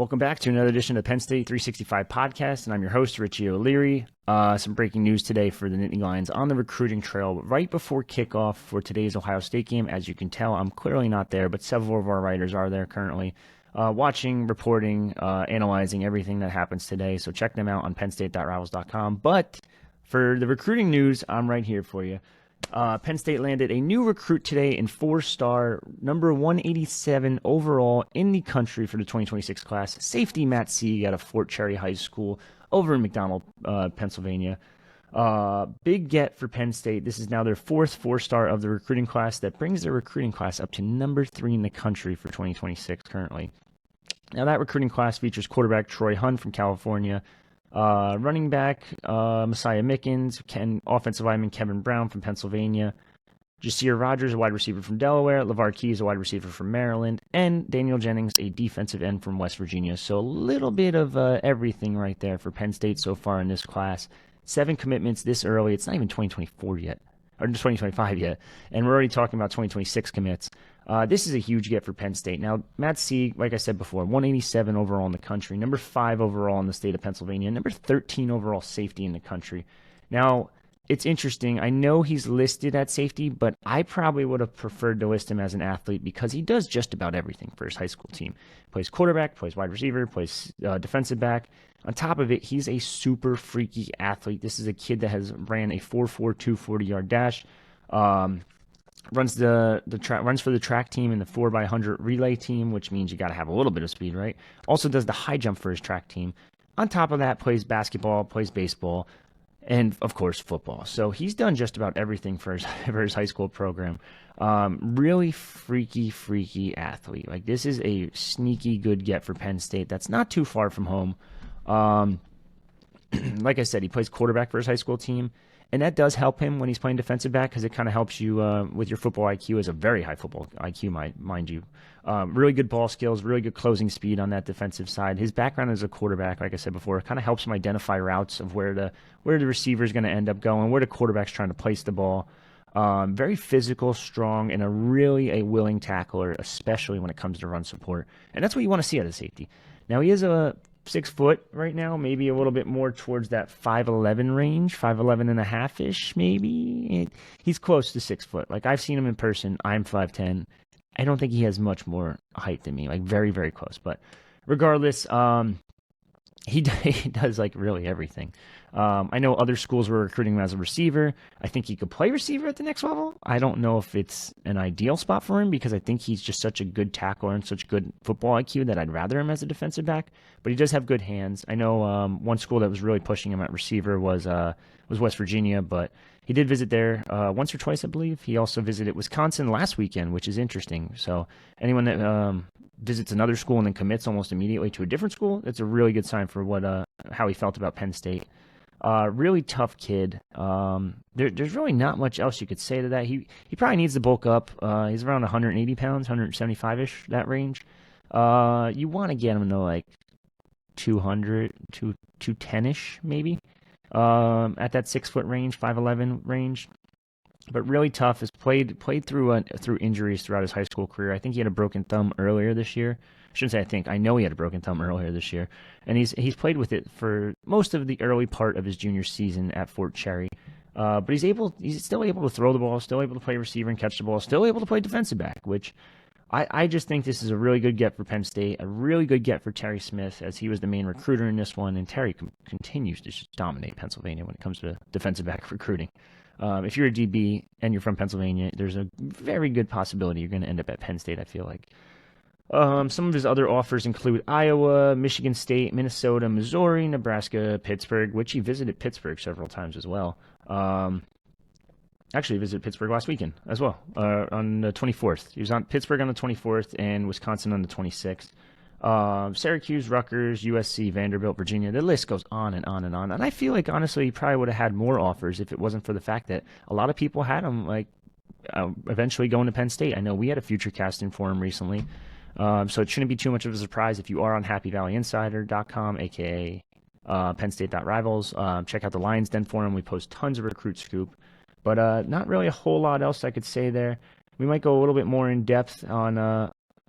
Welcome back to another edition of the Penn State 365 podcast, and I'm your host, Richie O'Leary. Some breaking news today for the Nittany Lions on the recruiting trail right before kickoff for today's Ohio State game. As you can tell, I'm clearly not there, but several of our writers are there currently, watching, reporting, analyzing everything that happens today. So check them out on pennstate.rivals.com. But for the recruiting news, I'm right here for you. Penn State landed a new recruit today in four-star, number 187 overall in the country for the 2026 class, safety Matt Sieg out of Fort Cherry High School over in McDonald, Pennsylvania. Big get for Penn State. This is now their fourth four-star of the recruiting class. That brings their recruiting class up to number 3 in the country for 2026 currently. Now that recruiting class features quarterback Troy Hun from California, running back Messiah Mickens, offensive lineman Kevin Brown from Pennsylvania, Jasir Rogers, a wide receiver from Delaware, LeVar Keys, a wide receiver from Maryland, and Daniel Jennings, a defensive end from West Virginia. So a little bit of everything right there for Penn State so far in this class. 7 commitments this early. It's not even 2024 yet, or 2025 yet, and we're already talking about 2026 commits. This is a huge get for Penn State. Now, Matt Sieg, like I said before, 187 overall in the country, number 5 overall in the state of Pennsylvania, number 13 overall safety in the country. Now, it's interesting. I know he's listed at safety, but I probably would have preferred to list him as an athlete because he does just about everything for his high school team. Plays quarterback, plays wide receiver, plays defensive back. On top of it, he's a super freaky athlete. This is a kid that has ran a 4.42 40-yard dash. Runs for the track team and the 4x100 relay team, which means you got to have a little bit of speed, right? Also does the high jump for his track team. On top of that, plays basketball, plays baseball, and of course football. So he's done just about everything for his high school program. Really freaky athlete. Like, this is a sneaky good get for Penn State. That's not too far from home. Like I said, he plays quarterback for his high school team. And that does help him when he's playing defensive back because it kind of helps you with your football IQ. As a very high football IQ, mind you. Really good ball skills, really good closing speed on that defensive side. His background as a quarterback, like I said before, kind of helps him identify routes of where the receiver is going to end up going, where the quarterback's trying to place the ball. Very physical, strong, and a willing tackler, especially when it comes to run support. And that's what you want to see out of safety. Now, he is a 6 foot right now, maybe a little bit more towards that 5'11 range, 5'11 and a half-ish, maybe. He's close to 6 foot. Like, I've seen him in person. I'm 5'10". I don't think he has much more height than me, like very, very close. But regardless, he does like really everything. I know other schools were recruiting him as a receiver. I think he could play receiver at the next level. I don't know if it's an ideal spot for him because I think he's just such a good tackler and such good football IQ that I'd rather him as a defensive back. But he does have good hands. I know one school that was really pushing him at receiver was West Virginia, but he did visit there once or twice, I believe. He also visited Wisconsin last weekend, which is interesting. So anyone that visits another school and then commits almost immediately to a different school, it's a really good sign for how he felt about Penn State. Really tough kid. There's really not much else you could say to that. He probably needs to bulk up. He's around 180 pounds, 175-ish, that range. You want to get him to like 200, 210-ish maybe, at that 6 foot range, 5'11 range. But really tough. Has played through injuries throughout his high school career. I think he had a broken thumb earlier this year. I shouldn't say I think. I know he had a broken thumb earlier this year. And he's played with it for most of the early part of his junior season at Fort Cherry. But he's still able to throw the ball, still able to play receiver and catch the ball, still able to play defensive back, which I just think this is a really good get for Penn State, a really good get for Terry Smith, as he was the main recruiter in this one, and Terry continues to just dominate Pennsylvania when it comes to defensive back recruiting. If you're a DB and you're from Pennsylvania, there's a very good possibility you're going to end up at Penn State, I feel like. Some of his other offers include Iowa, Michigan State, Minnesota, Missouri, Nebraska, Pittsburgh, which he visited Pittsburgh several times as well. Actually, he visited Pittsburgh last weekend as well, on the 24th. He was on Pittsburgh on the 24th and Wisconsin on the 26th. Syracuse, Rutgers, USC, Vanderbilt, Virginia. The list goes on and on and on. And I feel like, honestly, he probably would have had more offers if it wasn't for the fact that a lot of people had him, like, eventually going to Penn State. I know we had a future casting for him recently. So it shouldn't be too much of a surprise if you are on HappyValleyInsider.com, a.k.a. PennState.Rivals. Check out the Lions Den forum. We post tons of recruit scoop. But not really a whole lot else I could say there. We might go a little bit more in depth on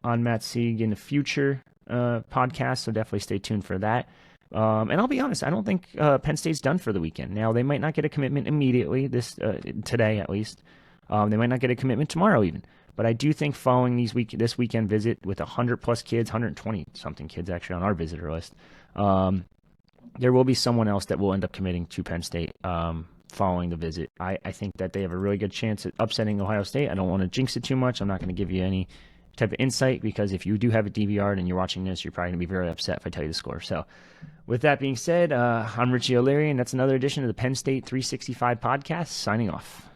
Matt Sieg in the future. podcast, so definitely stay tuned for that. And I'll be honest, I don't think Penn State's done for the weekend. Now, they might not get a commitment immediately, today at least. They might not get a commitment tomorrow even. But I do think following this weekend visit with 100-plus kids, 120-something kids actually on our visitor list, there will be someone else that will end up committing to Penn State following the visit. I think that they have a really good chance at upsetting Ohio State. I don't want to jinx it too much. I'm not going to give you any type of insight because if you do have a DVR and you're watching this, you're probably going to be very upset if I tell you the score. So with that being said, I'm Richie O'Leary, and that's another edition of the Penn State 365 podcast, signing off.